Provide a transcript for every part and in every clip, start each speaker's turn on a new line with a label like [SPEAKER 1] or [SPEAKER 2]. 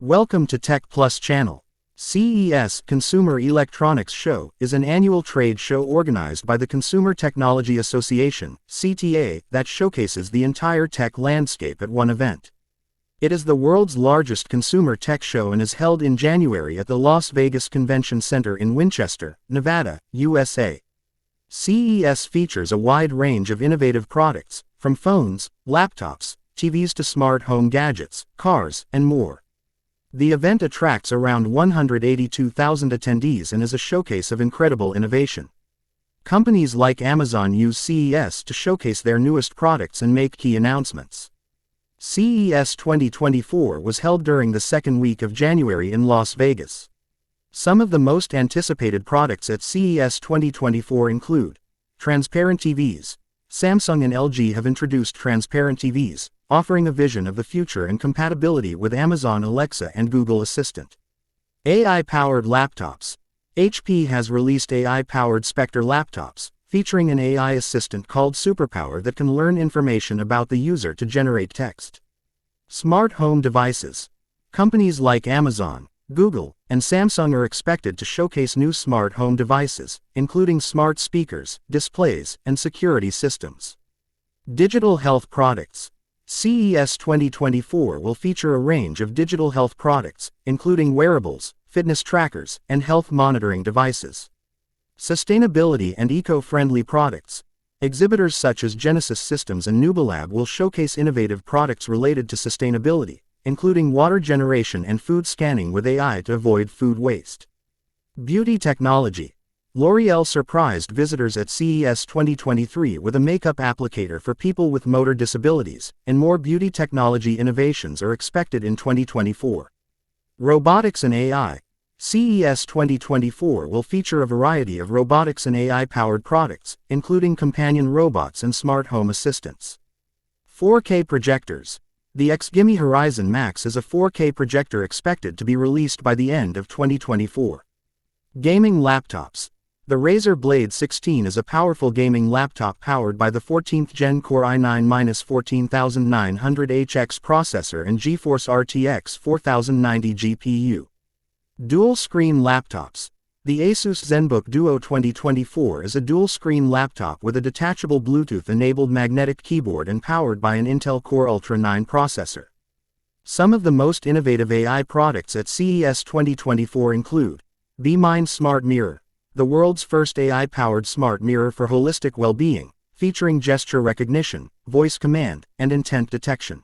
[SPEAKER 1] Welcome to Tech Plus channel. CES Consumer Electronics Show is an annual trade show organized by the Consumer Technology Association, CTA, that showcases the entire tech landscape at one event. It is the world's largest consumer tech show and is held in January at the Las Vegas Convention Center in Winchester, Nevada, USA. CES features a wide range of innovative products, from phones, laptops, TVs to smart home gadgets, cars, and more. The event attracts around 182,000 attendees and is a showcase of incredible innovation. Companies like Amazon use CES to showcase their newest products and make key announcements. CES 2024 was held during the second week of January in Las Vegas. Some of the most anticipated products at CES 2024 include Transparent TVS. Samsung and LG have introduced Transparent TVS, offering a vision of the future and compatibility with Amazon Alexa and Google Assistant. AI-powered laptops. HP has released AI-powered Spectre laptops, featuring an AI assistant called Superpower that can learn information about the user to generate text. Smart home devices. Companies like Amazon, Google, and Samsung are expected to showcase new smart home devices, including smart speakers, displays, and security systems. Digital health products. CES 2024 will feature a range of digital health products, including wearables, fitness trackers, and health monitoring devices. Sustainability and eco-friendly products. Exhibitors such as Genesis Systems and Nubalab will showcase innovative products related to sustainability, including water generation and food scanning with AI to avoid food waste. Beauty technology. L'Oreal surprised visitors at CES 2023 with a makeup applicator for people with motor disabilities, and more beauty technology innovations are expected in 2024. Robotics and AI. CES 2024 will feature a variety of robotics and AI-powered products, including companion robots and smart home assistants. 4K projectors. The Xgimi Horizon Max is a 4K projector expected to be released by the end of 2024. Gaming laptops. The Razer Blade 16 is a powerful gaming laptop powered by the 14th Gen Core i9-14900HX processor and GeForce RTX 4090 GPU. Dual-screen laptops. The Asus ZenBook Duo 2024 is a dual-screen laptop with a detachable Bluetooth-enabled magnetic keyboard and powered by an Intel Core Ultra 9 processor. Some of the most innovative AI products at CES 2024 include BeMind Smart Mirror, the world's first AI-powered smart mirror for holistic well-being, featuring gesture recognition, voice command, and intent detection.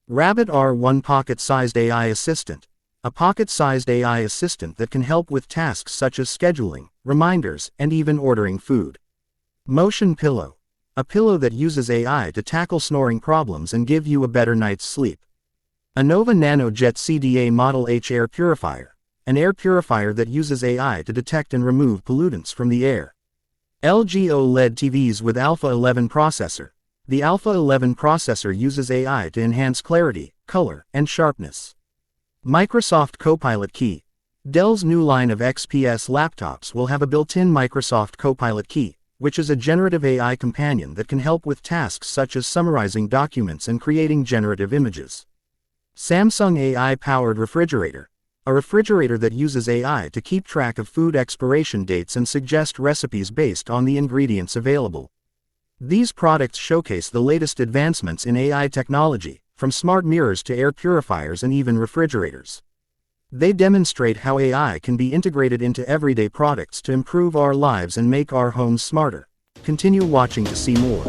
[SPEAKER 1] Rabbit R1 Pocket-Sized AI Assistant, a pocket-sized AI assistant that can help with tasks such as scheduling, reminders, and even ordering food. Motion Pillow, a pillow that uses AI to tackle snoring problems and give you a better night's sleep. Anova NanoJet CDA Model H Air Purifier, an air purifier that uses AI to detect and remove pollutants from the air. LG OLED TVs with Alpha 11 processor. The Alpha 11 processor uses AI to enhance clarity, color, and sharpness. Microsoft Copilot Key. Dell's new line of XPS laptops will have a built-in Microsoft Copilot Key, which is a generative AI companion that can help with tasks such as summarizing documents and creating generative images. Samsung AI-powered refrigerator. A refrigerator that uses AI to keep track of food expiration dates and suggest recipes based on the ingredients available. These products showcase the latest advancements in AI technology, from smart mirrors to air purifiers and even refrigerators. They demonstrate how AI can be integrated into everyday products to improve our lives and make our homes smarter. Continue watching to see more.